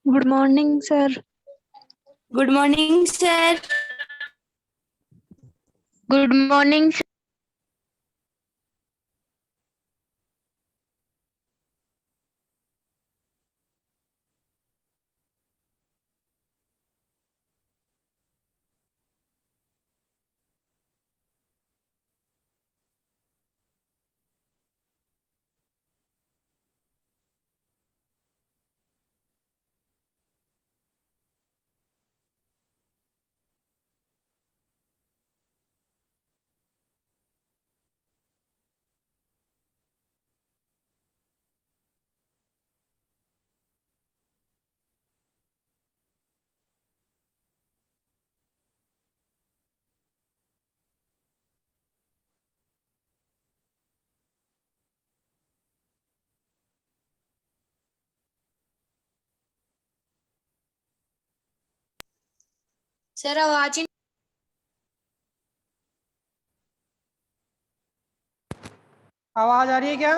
Good morning sir. Good morning sir. Good morning. Sir आवाज ही आवाज आ रही है क्या?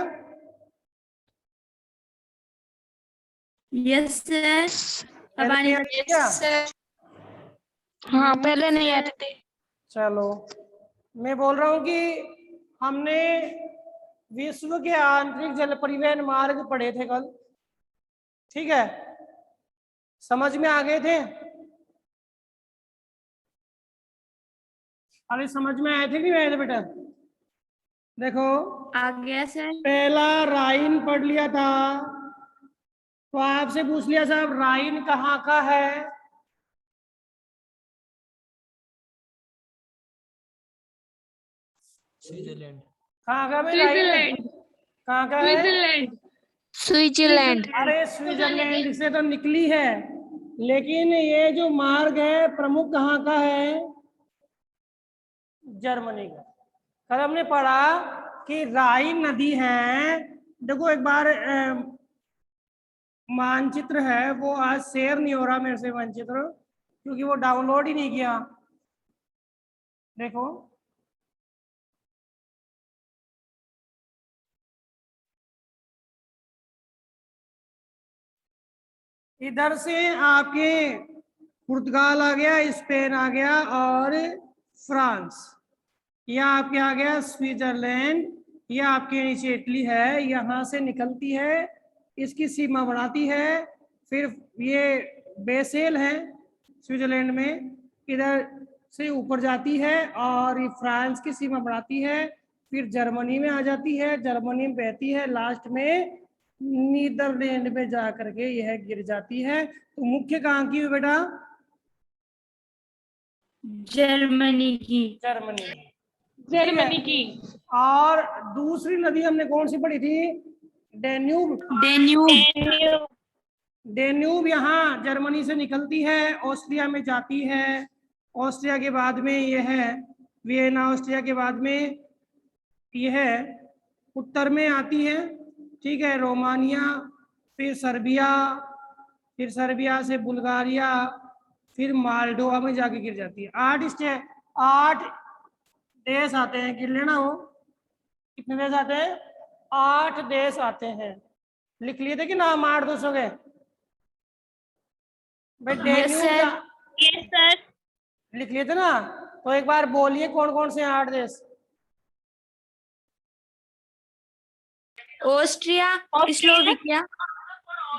Yes sir. अब आने आ रही है क्या? सर। हाँ पहले नहीं आ रहे थे। चलो, मैं बोल रहा हूँ कि हमने विश्व के आंतरिक जल परिवहन मार्ग पढ़े थे कल। ठीक है, समझ में आ गए थे? अरे समझ में आए थे कि नहीं आए थे बेटा? देखो, आ गया सर। पहला राइन पढ़ लिया था, तो आपसे पूछ लिया साहब राइन कहाँ का है? स्विट्जरलैंड। कहाँ का भाई राइन? कहाँ का है? स्विट्जरलैंड। अरे स्विट्जरलैंड से तो निकली है, लेकिन ये जो मार्ग है प्रमुख कहाँ का है? जर्मनी का। कल हमने पढ़ा कि राइन नदी है। देखो एक बार मानचित्र है, वो आज शेयर नहीं हो रहा मेरे से मानचित्र, क्योंकि वो डाउनलोड ही नहीं किया। देखो, इधर से आपके पुर्तगाल आ गया, स्पेन आ गया और फ्रांस। यह आपके आ गया स्विट्जरलैंड। यह आपके नीचे इटली है, यहाँ से निकलती है, इसकी सीमा बढ़ाती है। फिर ये बेसेल है स्विट्जरलैंड में, इधर से ऊपर जाती है और ये फ्रांस की सीमा बढ़ाती है। फिर जर्मनी में आ जाती है, जर्मनी में बहती है, लास्ट में नीदरलैंड में जा करके यह गिर जाती है। तो मुख्य कहाँ की है बेटा? जर्मनी की। जर्मनी की। और दूसरी नदी हमने कौन सी पढ़ी थी? डेन्यूब। डेन्यूब। डेन्यूब यहाँ जर्मनी से निकलती है, ऑस्ट्रिया में जाती है। ऑस्ट्रिया के बाद में यह है वियना, ऑस्ट्रिया के बाद में यह उत्तर में आती है। ठीक है, रोमानिया, फिर सर्बिया, फिर सर्बिया से बुल्गारिया, फिर माल्डोवा में जाके गिर जाती है। 8 देश आते हैं, गिर लेना हो। कितने देश आते हैं? 8 देश आते हैं। लिख लिए थे कि नाम 8 देशों के? Yes sir. यस सर, लिख लिए थे ना? तो एक बार बोलिए कौन कौन से 8 देश? Austria, Slovakia,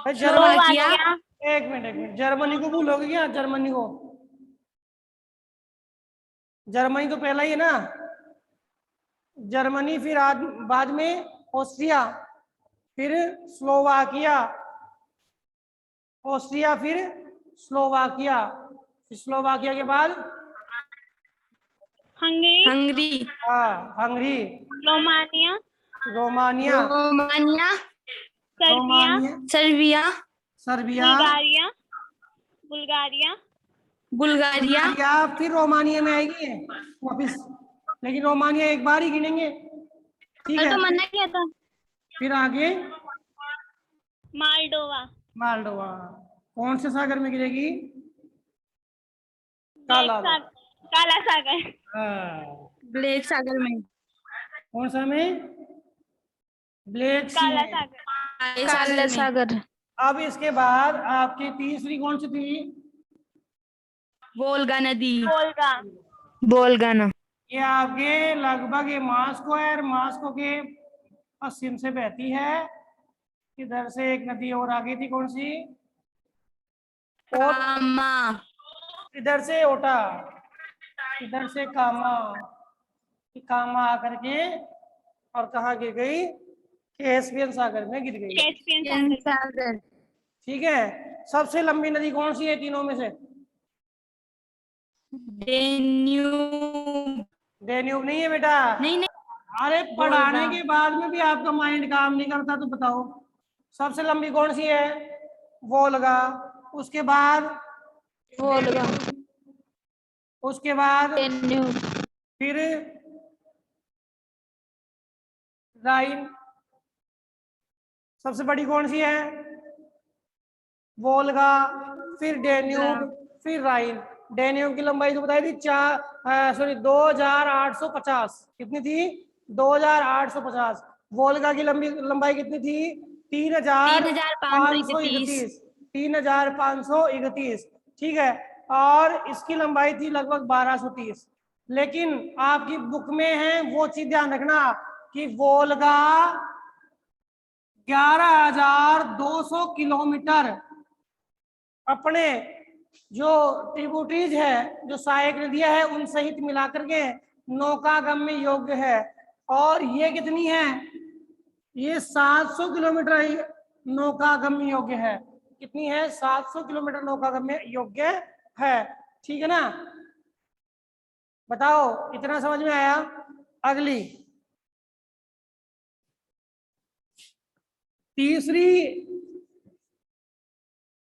Germany. एक मिनट, जर्मनी को भूलोगे क्या? जर्मनी को, जर्मनी तो पहला ही है ना। जर्मनी, फिर बाद में ऑस्ट्रिया, फिर स्लोवाकिया, ऑस्ट्रिया फिर स्लोवाकिया, फिर स्लोवाकिया के बाद हंगरी, हाँ Hungary, Romania, Romania, Romania, Romania, Serbia, Serbia, Bulgaria, Bulgaria, Bulgaria, Bulgaria, फिर रोमानिया में आएगी वापिस, लेकिन रोमानिया एक बार ही गिनेंगे। ठीक है, तो मना किया था। फिर आगे मालडोवा, मालडोवा। कौन से सागर में गिरेगी? काला काला सागर। हाँ। ब्लैक सागर में। कौन सा में? ब्लैक सी काला में। सागर। काला सागर। अब इसके बाद आपकी तीसरी कौन सी थी? वोल्गा नदी। वोल्गा। बोलगाना। ये आपके लगभग ये मास्को के पश्चिम से बहती है। इधर से एक नदी और आ गई थी, कौन सी? कामा। इधर से ओटा, इधर से कामा। कामा आकर के और कहाँ गिर गई? कैस्पियन सागर में गिर गई। कैस्पियन सागर। सागर। ठीक है। सबसे लंबी नदी कौन सी है तीनों में से? डेन्यूब। डेन्यूब नहीं है बेटा। नहीं नहीं। अरे पढ़ाने वोल्गा। के बाद में भी आपका माइंड काम नहीं करता तो बताओ, सबसे लंबी कौन सी है? वोल्गा। उसके बाद बोलगा। उसके बाद डेन्यूब। फिर राइन। सबसे बड़ी कौन सी है? वोल्गा, फिर डेन्यूब, फिर राइन। डेन्यूब की लंबाई तो बताई थी 2850। कितनी थी? 2850। वोल्गा की लंबाई कितनी थी? 3531। 3531। ठीक है। और इसकी लंबाई थी लगभग 1230। लेकिन आपकी बुक में है वो चीज ध्यान रखना कि वोल्गा 11,200 किलोमीटर अपने जो ट्रिब्यूटरीज है, जो सहायक नदियां है, उन सहित मिलाकर के नौकागम्य योग्य है। और ये कितनी है? ये 700 किलोमीटर नौकागम्य योग्य है। कितनी है? 700 किलोमीटर नौकागम्य योग्य है। ठीक है ना? बताओ, इतना समझ में आया? अगली तीसरी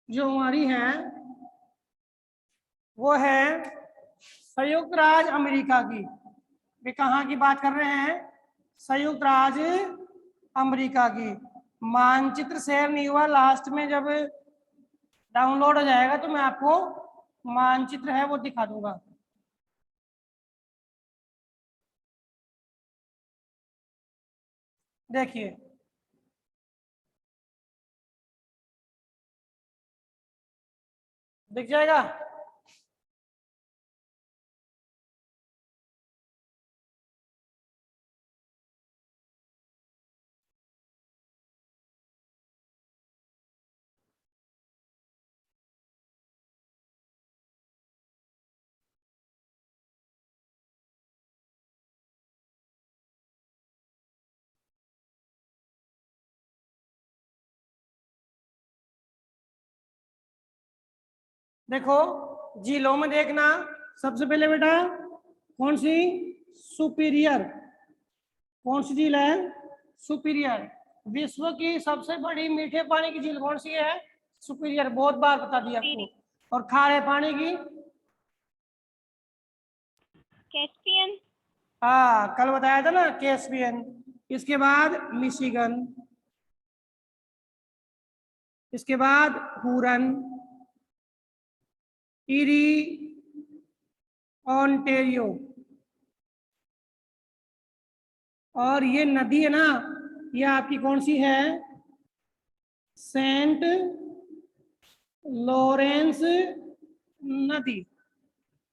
जो हमारी है वो है संयुक्त राज्य अमेरिका की। वे कहाँ की बात कर रहे हैं? संयुक्त राज्य अमेरिका की। मानचित्र शेयर नहीं हुआ, लास्ट में जब डाउनलोड हो जाएगा तो मैं आपको मानचित्र है वो दिखा दूंगा। देखिए, दिख जाएगा। देखो, झीलों में देखना। सबसे पहले बेटा कौन सी? सुपीरियर। कौन सी झील है? सुपीरियर। विश्व की सबसे बड़ी मीठे पानी की झील कौन सी है? सुपीरियर। बहुत बार बता दिया आपको। और खारे पानी की? कैस्पियन। हाँ, कल बताया था ना, कैस्पियन। इसके बाद मिशिगन, इसके बाद हुरन, इरी, ऑन्टेरियो। और ये नदी है ना, ये आपकी कौन सी है? सेंट लॉरेंस नदी।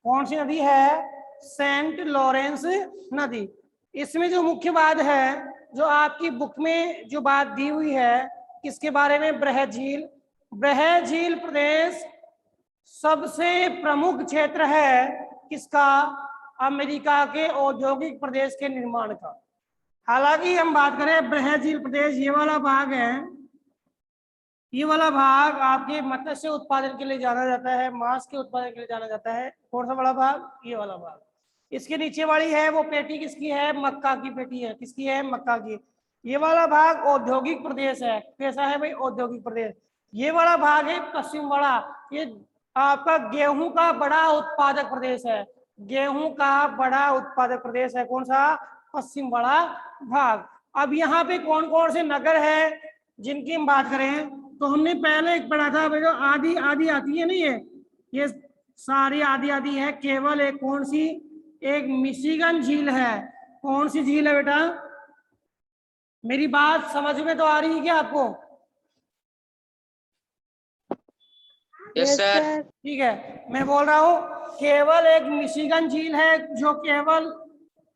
कौन सी नदी है? सेंट लॉरेंस नदी। इसमें जो मुख्य बात है, जो आपकी बुक में जो बात दी हुई है, किसके बारे में? बृहद झील। बृहद झील प्रदेश सबसे प्रमुख क्षेत्र है किसका? अमेरिका के औद्योगिक प्रदेश के निर्माण का। हालांकि हम बात करें बृहद झील प्रदेश, ये वाला भाग है, ये वाला भाग आपके मत्स्य उत्पादन के लिए जाना जाता है, मांस के उत्पादन के लिए जाना जाता है। कौन सा वाला भाग? ये वाला भाग। इसके नीचे वाली है वो पेटी किसकी है? मक्का की पेटी है। किसकी है? मक्का की। ये वाला भाग औद्योगिक प्रदेश है। कैसा है भाई? औद्योगिक प्रदेश। ये वाला भाग है पश्चिम वाला, ये आपका गेहूं का बड़ा उत्पादक प्रदेश है। गेहूं का बड़ा उत्पादक प्रदेश है। कौन सा? पश्चिम वाला भाग। अब यहाँ पे कौन कौन से नगर है जिनकी हम बात करें, तो हमने पहले एक पढ़ा था जो आधी आधी आती है नहीं है, ये सारी आधी आधी है। केवल एक कौन सी? एक मिशिगन झील है। कौन सी झील है बेटा? मेरी बात समझ में तो आ रही है क्या आपको? Yes sir. ठीक है, मैं बोल रहा हूँ केवल एक मिशिगन झील है जो केवल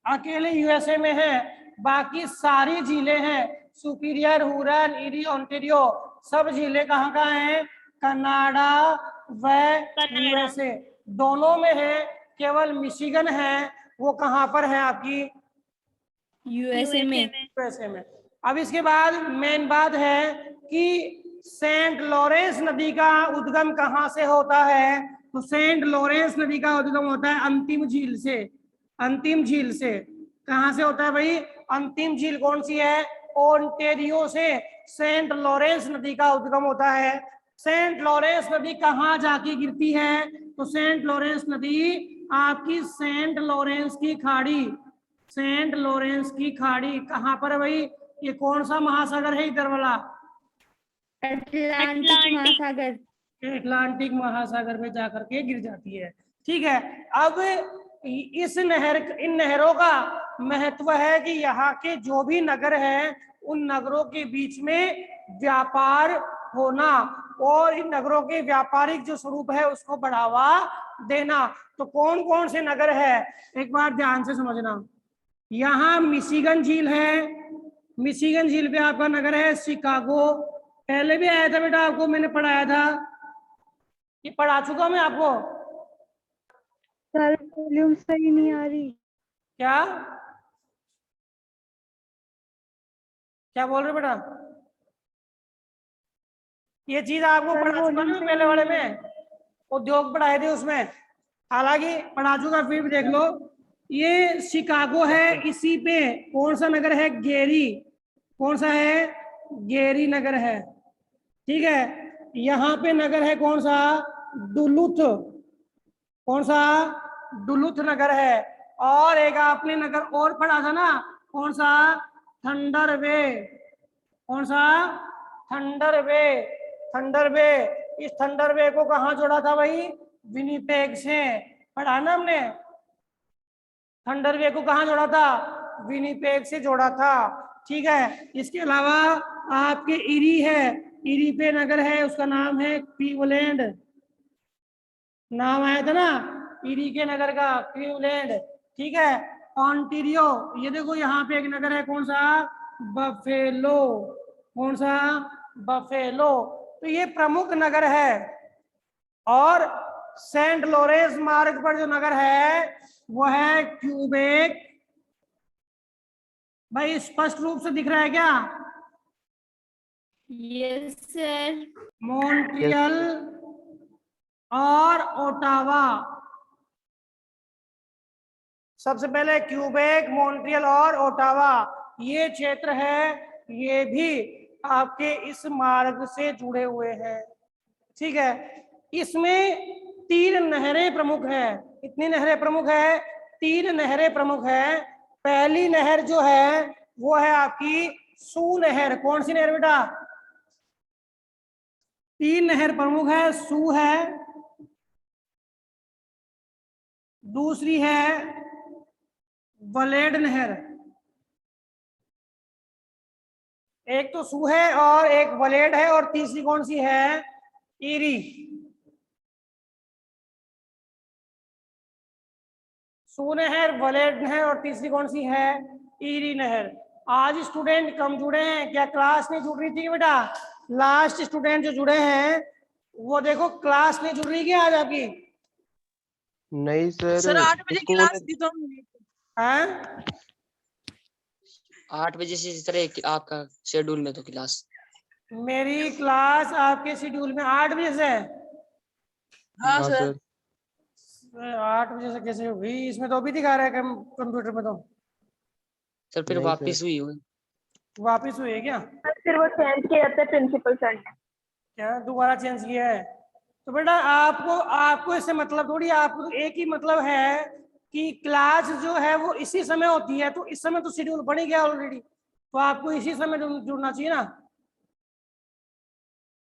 अकेले यूएसए में है, बाकी सारी झीलें हैं सुपीरियर, हुरन, ईरी, ओंटारियो सब झीलें कहाँ कहाँ हैं? कनाडा व यूएसए दोनों में है। केवल मिशिगन है वो कहाँ पर है आपकी? यूएसए में। यूएसए में। अब इसके बाद मेन बात है कि सेंट लॉरेंस नदी का उद्गम कहाँ से होता है? तो सेंट लॉरेंस नदी का उद्गम होता है अंतिम झील से। अंतिम झील से कहाँ से होता है भाई? अंतिम झील कौन सी है? ओंटारियो से सेंट लॉरेंस नदी का उद्गम होता है। सेंट लॉरेंस नदी कहाँ जाके गिरती है? तो सेंट लॉरेंस नदी आपकी सेंट लॉरेंस की खाड़ी, सेंट लॉरेंस की खाड़ी कहाँ पर है भाई? ये कौन सा महासागर है इधर वाला? अटलांटिक महासागर। अटलांटिक महासागर में जाकर के गिर जाती है। ठीक है, अब इस इन नहरों का महत्व है कि यहाँ के जो भी नगर हैं उन नगरों के बीच में व्यापार होना और इन नगरों के व्यापारिक जो स्वरूप है उसको बढ़ावा देना। तो कौन कौन से नगर है एक बार ध्यान से समझना। यहाँ मिशिगन झील है, मिशिगन झील पे आपका नगर है शिकागो। पहले भी आया था बेटा, आपको मैंने पढ़ाया था, ये पढ़ा चुका मैं आपको। सर वॉल्यूम सही नहीं आ रही। क्या क्या बोल रहे हो बेटा? ये चीज आपको सर, पढ़ा चुका ना पहले वाले में, उद्योग पढ़ाए थे उसमें, हालांकि पढ़ा चुका फिर भी देख लो। ये शिकागो है, इसी पे कौन सा नगर है? गेरी। कौन सा है? गेरी नगर है। ठीक है, यहाँ पे नगर है कौन सा? डुलुथ। कौन सा? डुलुथ नगर है। और एक आपने नगर और पढ़ा था ना, कौन सा? थंडर वे। कौन सा? थंडर वे। थंडर वे, इस थंडर वे को कहाँ जोड़ा था भाई? विनिपेग से। पढ़ा ना हमने? थंडर वे को कहाँ जोड़ा था? विनिपेग से जोड़ा था। ठीक है, इसके अलावा आपके इरी है, इरी पे नगर है, उसका नाम है क्लीवलैंड। नाम आया था ना इरी के नगर का, क्लीवलैंड। ठीक है, ओंटारियो, ये देखो यहाँ पे एक नगर है, कौन सा? बफेलो। कौन सा? बफेलो। तो ये प्रमुख नगर है। और सेंट लॉरेंस मार्ग पर जो नगर है वो है क्यूबेक। भाई स्पष्ट रूप से दिख रहा है क्या? Yes sir. मॉन्ट्रियल और ओटावा। सबसे पहले क्यूबेक, मॉन्ट्रियल और ओटावा ये क्षेत्र है, ये भी आपके इस मार्ग से जुड़े हुए हैं। ठीक है, इसमें 3 नहरें प्रमुख है। कितनी नहरें प्रमुख है? 3 नहरें प्रमुख है। पहली नहर जो है वो है आपकी सू नहर। कौन सी नहर बेटा? 3 नहर प्रमुख है, सू है, दूसरी है वलेड नहर। एक तो सू है और एक वलेड है, और तीसरी कौन सी है? ईरी। सू नहर, वलेड नहर और तीसरी कौन सी है? ईरी नहर। आज स्टूडेंट कम जुड़े हैं क्या? क्लास नहीं जुड़ रही थी बेटा? लास्ट स्टूडेंट जो जुड़े हैं वो देखो, क्लास नहीं जुड़ रही क्या आज आपकी? नहीं सर। सर 8 बजे क्लास थी तो हैं? 8 बजे से इस तरह आपका शेड्यूल में तो क्लास। मेरी क्लास आपके शेड्यूल में 8 बजे से है। हाँ सर। 8 बजे से कैसे हुई? इसमें तो अभी दिखा रहा है कंप्यूटर में तो। सर फिर नहीं वापस हुई हो? वापिस हुई है क्या? फिर वो चेंज किया था प्रिंसिपल सर ने। क्या दोबारा चेंज किया है? तो बेटा आपको इससे मतलब थोड़ी, आपको तो एक ही मतलब है कि क्लास जो है वो इसी समय होती है, तो इस समय तो शेड्यूल बन ही गया ऑलरेडी, तो आपको इसी समय जुड़ना चाहिए ना।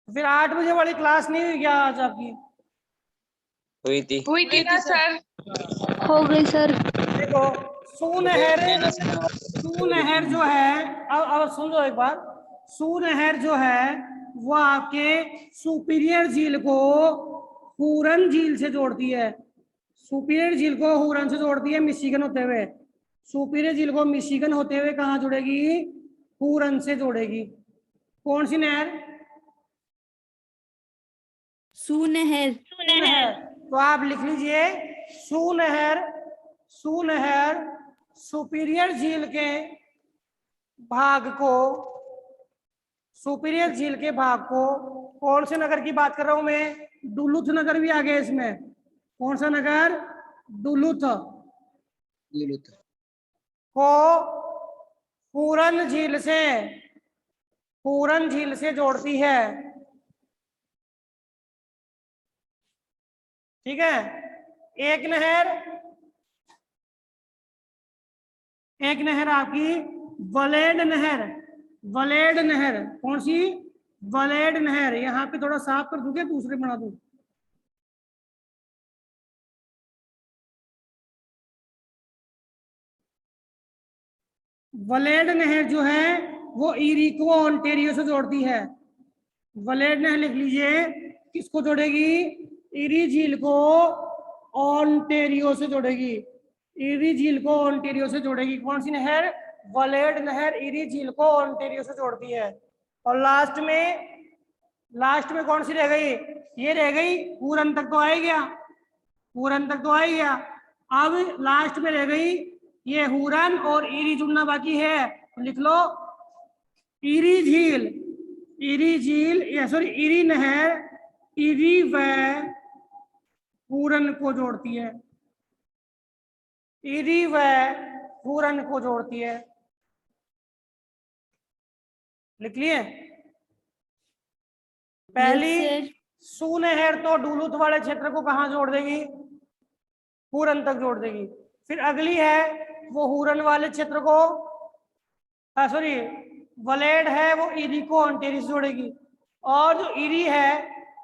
फिर 8 बजे वाली क्लास नहीं हुई क्या आज आपकी? हुई थी ना सर। हो गई सर। देखो सू नहर जो है, अब सुन लो एक बार। सू नहर जो है वो आपके सुपीरियर झील को हुरन झील से जोड़ती है। सुपीरियर झील को हुरन से जोड़ती है मिशिगन होते हुए। सुपीरियर झील को मिशिगन होते हुए कहाँ जोड़ेगी? हुरन से जोड़ेगी। कौन सी नहर? सू नहर। नहर। तो आप लिख लीजिए सू नहर। सू नहर सुपीरियर झील के भाग को, सुपीरियर झील के भाग को, कौन से नगर की बात कर रहा हूं मैं? डुलुथ नगर भी आ गया इसमें। कौन सा नगर? डुलुथ लुलुथ। को हुरन झील से, हुरन झील से जोड़ती है। ठीक है। एक नहर, एक नहर आपकी वलेड नहर। वलेड नहर कौन सी? वलेड नहर। यहाँ पे थोड़ा साफ कर दूंगे, दूसरे बना दूं। वलेड नहर जो है वो ईरी को ओंटेरियो से जोड़ती है। वलेड नहर लिख लीजिए, किसको जोड़ेगी? ईरी झील को ओंटेरियो से जोड़ेगी। ईरी झील को ओंटेरियो से जोड़ेगी। कौन सी नहर? वलेड नहर ईरी झील को ओंटेरियो से जोड़ती है। और लास्ट में कौन सी रह गई? ये रह गई, हुरन तक तो आ ही गया, हुरन तक तो आ ही गया। अब लास्ट में रह गई ये हुरन और ईरी जुड़ना बाकी है। तो लिख लो ईरी झील, ईरी झील या सॉरी ईरी नहर ईरी व हुरन को जोड़ती है। ईरी व हुरन को जोड़ती है। लिख लिए? पहली सू नहर तो डुलुथ वाले क्षेत्र को कहाँ जोड़ देगी? हुरन तक जोड़ देगी। फिर अगली है वो हुरन वाले क्षेत्र को, सॉरी वलेड है वो ईरी को ओंटेरियो से जोड़ेगी। और जो ईरी है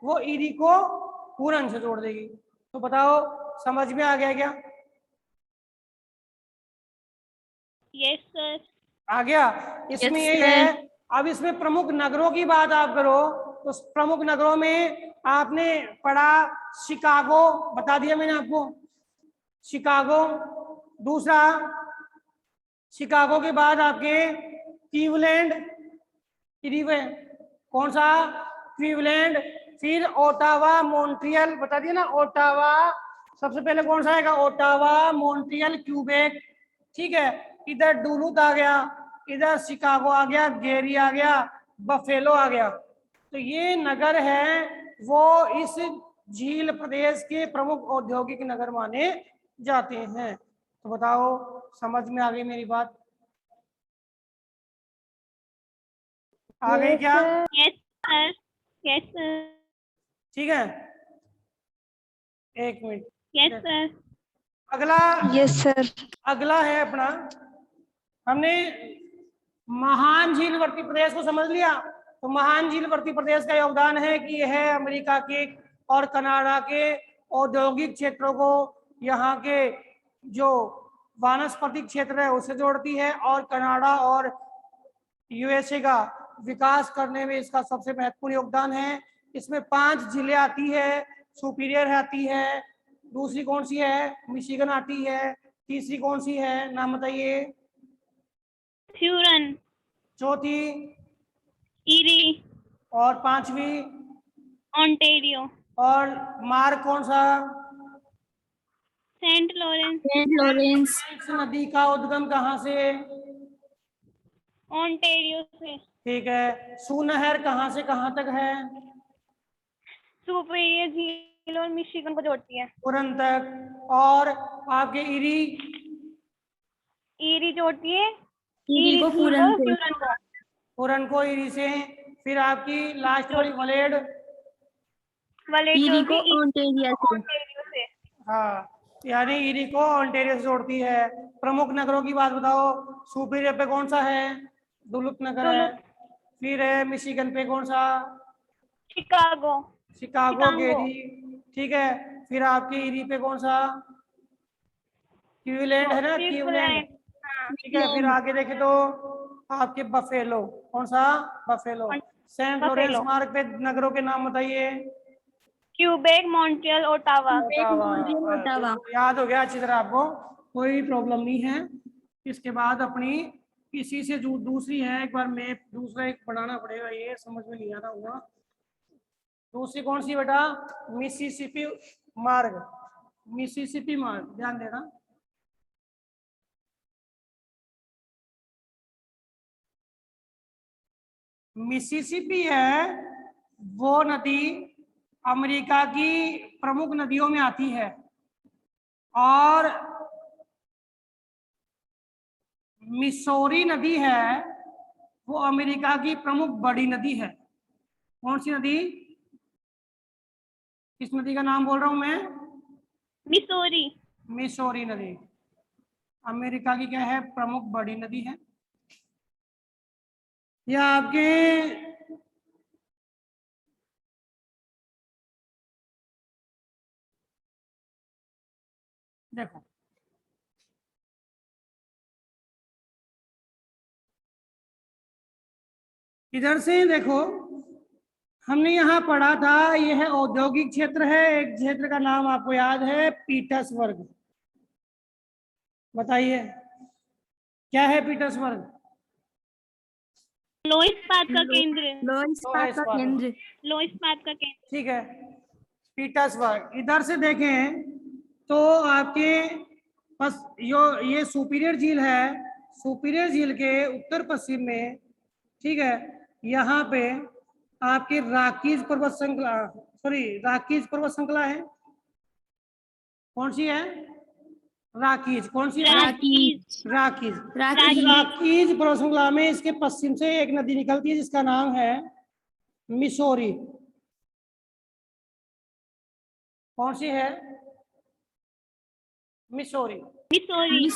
वो ईरी को हुरन से जोड़ देगी। तो बताओ समझ में आ गया क्या? Yes sir. आ गया। इसमें यही है। अब इसमें प्रमुख नगरों की बात आप करो तो प्रमुख नगरों में आपने पढ़ा शिकागो, बता दिया मैंने आपको, शिकागो। दूसरा शिकागो के बाद आपके क्लीवलैंड, कौन सा? क्लीवलैंड। फिर ओटावा, मॉन्ट्रियल, बता दिया ना ओटावा। सबसे पहले कौन सा आएगा? Ottawa, Montreal, Quebec. ठीक है। इधर डुलुथ आ गया, इधर शिकागो आ गया, गेरी आ गया, बफेलो आ गया। तो ये नगर है वो इस झील प्रदेश के प्रमुख औद्योगिक नगर माने जाते हैं। तो बताओ समझ में आ गई मेरी बात? आ गई क्या? Yes sir. Yes sir. ठीक है, एक मिनट। Yes sir. अगला, यस सर। अगला है अपना, हमने महान झीलवर्ती प्रदेश को समझ लिया। तो महान झीलवर्ती प्रदेश का योगदान है कि यह अमेरिका के और कनाडा के औद्योगिक क्षेत्रों को यहाँ के जो वानस्पतिक क्षेत्र है उससे जोड़ती है, और कनाडा और यूएसए का विकास करने में इसका सबसे महत्वपूर्ण योगदान है। इसमें 5 जिले आती है। सुपीरियर आती है, दूसरी कौन सी है? मिशिगन आती है, तीसरी कौन सी है नाम बताइए? हुरन। चौथी? ईरी। और पांचवी? ओंटेरियो। और मार्ग कौन सा? Saint Lawrence. Saint Lawrence. इस नदी का उद्गम कहाँ से? ओंटेरियो से। ठीक है। सू नहर कहाँ से कहाँ तक है? सुपीरियर झील और मिशिगन को जोड़ती है। हुरन तक। और आपके ईरी? ईरी जोड़ती है ईरी को झील हुरन से। हुरन को। हुरन को ईरी से। फिर आपकी लास्ट वाली वलेड? वलेट ईरी को जोड़ती है ओंटेरियो से। ओंटेरियो से। हाँ, यानी ईरी को ओंटेरियो से जोड़ती है। प्रमुख नगरों की बात बताओ। सुपीरियर पे कौन सा है? डुलुथ नगर है। फिर है मिशिगन पे कौन सा? शिकागो। शिकागो, गेरी। ठीक है। फिर आपकी ईरी पे कौन सा? क्लीवलैंड है ना, क्लीवलैंड। ठीक है। फिर आगे देखे तो आपके बफेलो, कौन सा? बफेलो। सेंट लॉरेंस मार्ग पे नगरों के नाम बताइए। Quebec, Montreal, Ottawa. ओटावा। याद हो गया अच्छी तरह आपको, कोई प्रॉब्लम नहीं है। इसके बाद अपनी किसी से जो दूसरी है, एक बार मैप दूसरा एक बनाना पड़ेगा, ये समझ में नहीं आ रहा हुआ। दूसरी कौन सी बेटा? मिसिसिपी मार्ग, मिसिसिपी मार्ग, ध्यान देना। मिसिसिपी है वो नदी अमेरिका की प्रमुख नदियों में आती है, और मिसौरी नदी है वो अमेरिका की प्रमुख बड़ी नदी है। कौन सी नदी? किस नदी का नाम बोल रहा हूं मैं? मिसौरी। मिसौरी नदी अमेरिका की क्या है? प्रमुख बड़ी नदी है। यह आपके देखो, इधर से देखो, हमने यहाँ पढ़ा था, यह है औद्योगिक क्षेत्र है। एक क्षेत्र का नाम आपको याद है, पीटर्सबर्ग। बताइए क्या है पीटर्सबर्ग? लोह इस्पात का केंद्र। लोह इस्पात का केंद्र। लोह इस्पात का केंद्र। ठीक है, पीटर्सबर्ग। इधर से देखें तो आपके पास ये सुपीरियर झील है। सुपीरियर झील के उत्तर पश्चिम में, ठीक है, यहाँ पे आपकी राकीज पर्वत श्रृंखला, राकीज पर्वत श्रृंखला है। कौन सी है? राकीज। कौन सी है? राकीज। राकीज। राकीज। राकीज पर्वत श्रृंखला में इसके पश्चिम से एक नदी निकलती है जिसका नाम है मिसौरी। कौन सी है? मिसौरी। मिसौरी।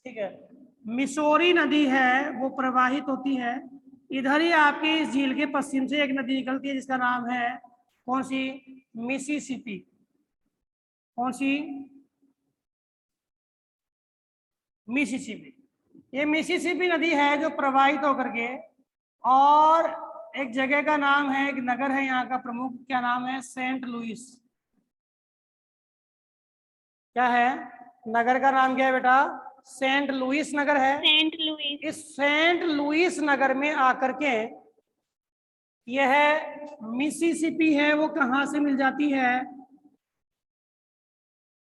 ठीक है, मिसौरी नदी है वो प्रवाहित होती है। इधर ही आपकी इस झील के पश्चिम से एक नदी निकलती है जिसका नाम है कौन सी? मिसिसिपी। कौन सी? मिसिसिपी। ये मिसिसिपी नदी है जो प्रवाहित होकर के, और एक जगह का नाम है, एक नगर है यहाँ का प्रमुख, क्या नाम है? Saint Louis. क्या है नगर का नाम? क्या है बेटा? सेंट लुइस नगर है। Saint Louis. इस सेंट लुइस नगर में आकर के यह मिसिसिपी है वो कहां से मिल जाती है?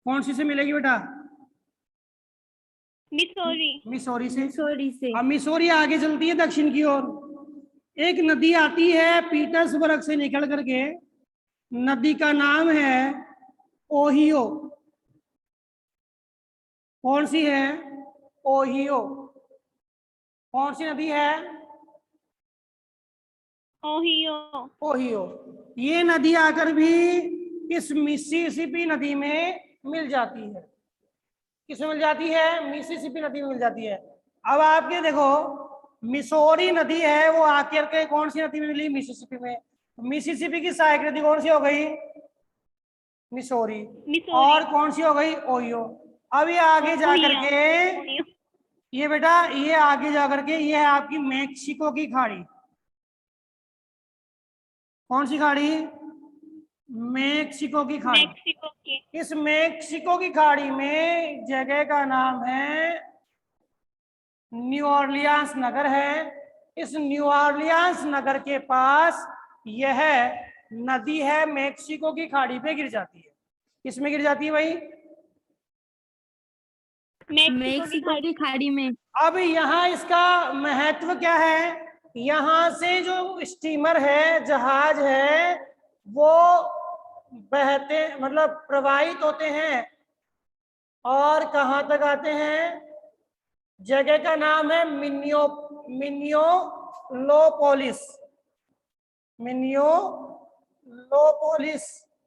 कौन सी से मिलेगी बेटा? मिसौरी। मिसौरी से। मिसौरी से। अब मिसौरी आगे चलती है दक्षिण की ओर, एक नदी आती है पीटर्सबर्ग से निकल करके, नदी का नाम है ओहियो। कौन सी है? ओहियो। कौन सी नदी है? ओहियो। ओहियो। ये नदी आकर भी इस मिसिसिपी नदी में मिल जाती है। किसमें मिल जाती है? मिसिसिपी नदी में मिल जाती है। अब आपके देखो, मिसौरी नदी है वो आकर के कौन सी नदी में मिली? मिसिसिपी में। मिसिसिपी की सहायक नदी कौन सी हो गई? मिसौरी। और कौन सी हो गई? ओहियो। अब ये आगे जाकर के, ये बेटा ये आगे जाकर के ये है आपकी मैक्सिको की खाड़ी। कौन सी खाड़ी? मैक्सिको की खाड़ी। मेक्सिको की। इस मैक्सिको की खाड़ी में जगह का नाम है न्यू ऑरलियंस नगर है। इस न्यू ऑरलियंस नगर के पास यह नदी है, मैक्सिको की खाड़ी पे गिर जाती है। किसमें गिर जाती है भाई? मेक्सिको की खाड़ी में। अब यहाँ इसका महत्व क्या है? यहाँ से जो स्टीमर है, जहाज है, वो बहते मतलब प्रवाहित होते हैं और कहाँ तक आते हैं? जगह का नाम है मिनियोलोपोलिस। मिनियोलोपोलिस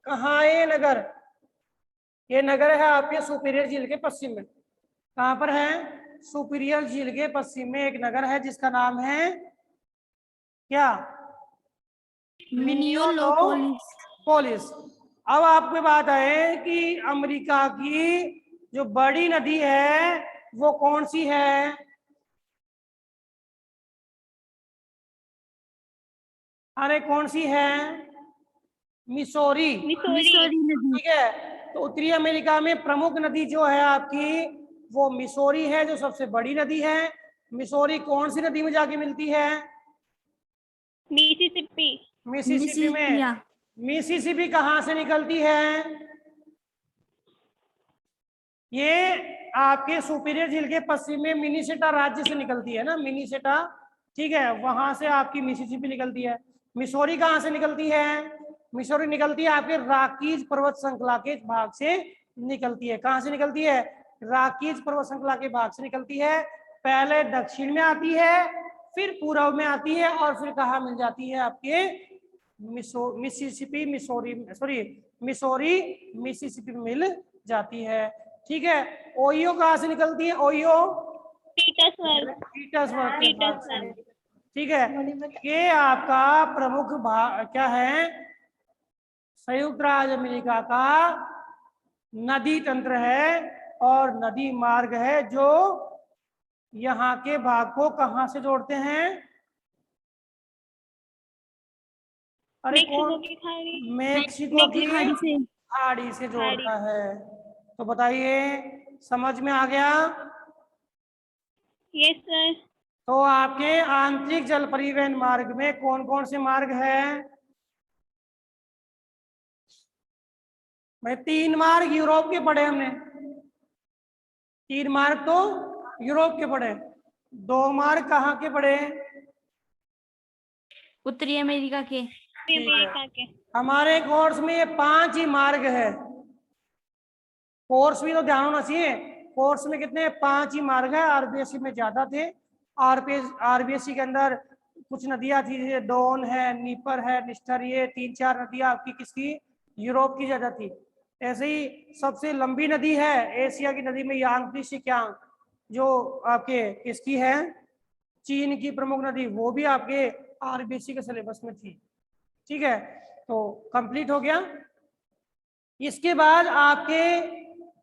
कहाँ है ये नगर? ये नगर है आपके सुपीरियर झील के पश्चिम में। कहाँ पर है? सुपीरियर झील के पश्चिम में एक नगर है जिसका नाम है क्या? मिनियोलोपोलिस। अब आपको बात है कि अमेरिका की जो बड़ी नदी है वो कौन सी है? अरे कौन सी है? मिसौरी। मिसौरी नदी। ठीक है, तो उत्तरी अमेरिका में प्रमुख नदी जो है आपकी वो मिसौरी है, जो सबसे बड़ी नदी है। मिसौरी कौन सी नदी में जाके मिलती है? मिसिसिपी। मिसिसिपी में। मिसिसिपिया। मिसिसिपी कहाँ से निकलती है? ये आपके सुपीरियर झील के पश्चिम में मिनीसोटा राज्य से निकलती है ना, मिनीसोटा। ठीक है, वहां से आपकी मिसिसिपी निकलती है। मिसौरी कहाँ से निकलती है? मिसौरी निकलती है आपके रॉकीज पर्वत श्रृंखला के भाग से निकलती है। कहाँ से निकलती है? रॉकीज पर्वत श्रृंखला के भाग से निकलती है। पहले दक्षिण में आती है, फिर पूर्व में आती है, और फिर कहाँ मिल जाती है? आपके मिसिसिपी मिसौरी मिसौरी मिसिसिपी में मिल जाती है। ठीक है, ओहियो कहाँ से निकलती है? Ohio Petersburg. पीटर्सबर्ग के भाग से। ठीक है, ये आपका प्रमुख भाग क्या है? संयुक्त राज्य अमेरिका का नदी तंत्र है और नदी मार्ग है, जो यहाँ के भाग को कहाँ से जोड़ते हैं? अरे मेक्सिको कौन? की खाड़ी। मेक्सिको की खाड़ी से। खाड़ी से जोड़ता है। तो बताइए, समझ में आ गया? Yes sir. तो आपके आंतरिक जल परिवहन मार्ग में कौन कौन से मार्ग है? मैं 3 मार्ग यूरोप के पढ़े हमने। 3 मार्ग तो यूरोप के पढ़े। 2 मार्ग कहाँ के पढ़े? उत्तरी अमेरिका के। अमेरिका के। हमारे कोर्स में ये 5 ही मार्ग है। कोर्स भी तो ध्यान होना चाहिए। कोर्स में कितने? 5 ही मार्ग है। आरबीएससी में ज्यादा थे। आरबीएससी के अंदर कुछ नदियां थी, जैसे डोन है, नीपर है, निस्टर, ये 3-4 नदियां आपकी किसकी? यूरोप की ज्यादा थी। ऐसे ही सबसे लंबी नदी है एशिया की नदी में यांगत्से सिकियांग, जो आपके किसकी है? चीन की प्रमुख नदी, वो भी आपके आरबीएससी के सिलेबस में थी। ठीक है, तो कंप्लीट हो गया। इसके बाद आपके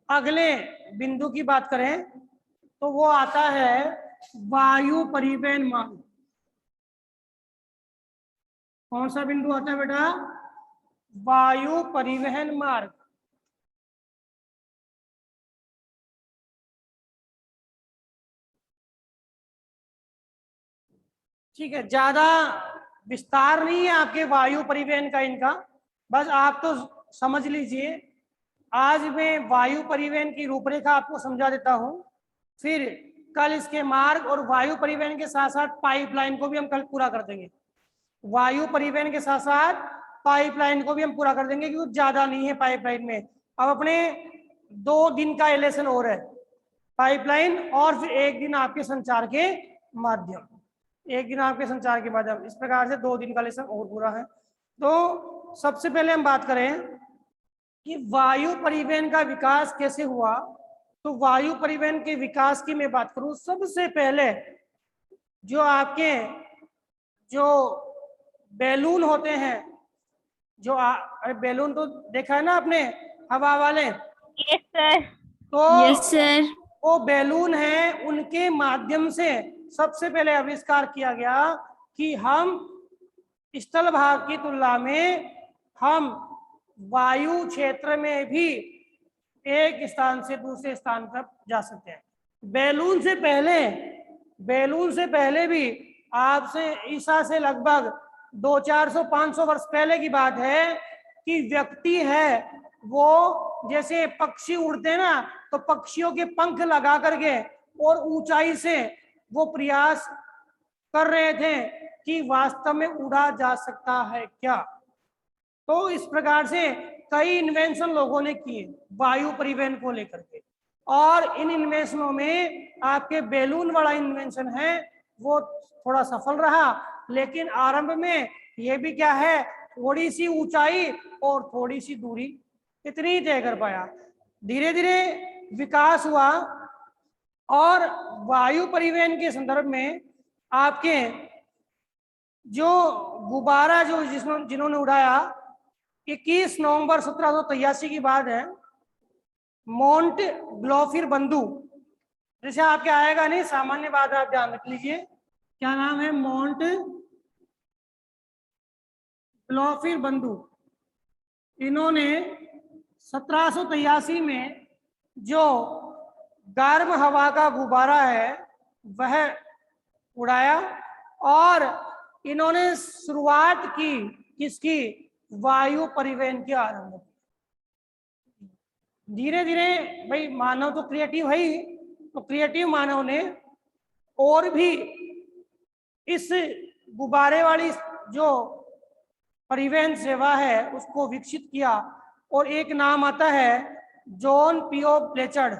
अगले बिंदु की बात करें तो वो आता है वायु परिवहन मार्ग। कौन सा बिंदु आता है बेटा? वायु परिवहन मार्ग। ठीक है, ज्यादा विस्तार नहीं है आपके वायु परिवहन का इनका, बस आप तो समझ लीजिए। आज मैं वायु परिवहन की रूपरेखा आपको समझा देता हूं, फिर कल इसके मार्ग और वायु परिवहन के साथ साथ पाइपलाइन को भी हम कल पूरा कर देंगे। वायु परिवहन के साथ साथ पाइपलाइन को भी हम पूरा कर देंगे, क्योंकि ज्यादा नहीं है पाइपलाइन में। अब अपने 2 दिन का लेसन और है पाइपलाइन, और फिर 1 दिन आपके संचार के माध्यम। 1 दिन आपके संचार के माध्यम, इस प्रकार से 2 दिन का लेसन और पूरा है। तो सबसे पहले हम बात करें कि वायु परिवहन का विकास कैसे हुआ। तो वायु परिवहन के विकास की मैं बात करूं, सबसे पहले जो आपके जो बैलून होते हैं, जो अरे बैलून तो देखा है ना आपने, हवा वाले। Yes sir. तो यस सर। वो बैलून है, उनके माध्यम से सबसे पहले आविष्कार किया गया कि हम स्थल भाग की तुलना में हम वायु क्षेत्र में भी एक स्थान से दूसरे स्थान पर जा सकते हैं। बैलून से पहले भी आपसे ईसा से लगभग 200-400-500 वर्ष पहले की बात है कि व्यक्ति है वो जैसे पक्षी उड़ते हैं ना, तो पक्षियों के पंख लगा करके और ऊंचाई से वो प्रयास कर रहे थे कि वास्तव में उड़ा जा सकता है क्या। तो इस प्रकार से कई इन्वेंशन लोगों ने किए वायु परिवहन को लेकर के, और इन इन्वेंशनों में आपके बैलून वाला इन्वेंशन है वो थोड़ा सफल रहा, लेकिन आरंभ में ये भी क्या है, थोड़ी सी ऊंचाई और थोड़ी सी दूरी इतनी ही तय कर पाया। धीरे धीरे विकास हुआ, और वायु परिवहन के संदर्भ में आपके जो गुब्बारा जो जिन्होंने उड़ाया, 21 नवंबर 1783 की बात है, मोंट ग्लोफिर बंधु। जैसे आपके आएगा नहीं, सामान्य बात आप ध्यान रख लीजिए, क्या नाम है? मोंट ग्लोफिर बंधु। इन्होंने 1783 में जो गर्म हवा का गुब्बारा है वह उड़ाया और इन्होंने शुरुआत की किसकी, वायु परिवहन की आरंभ की। धीरे धीरे भाई मानव तो क्रिएटिव है ही, तो क्रिएटिव मानव ने और भी इस गुब्बारे वाली जो परिवहन सेवा है उसको विकसित किया और एक नाम आता है जॉन पियो ब्लेचर्ड।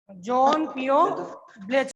जॉन पियो ब्लेचर्ड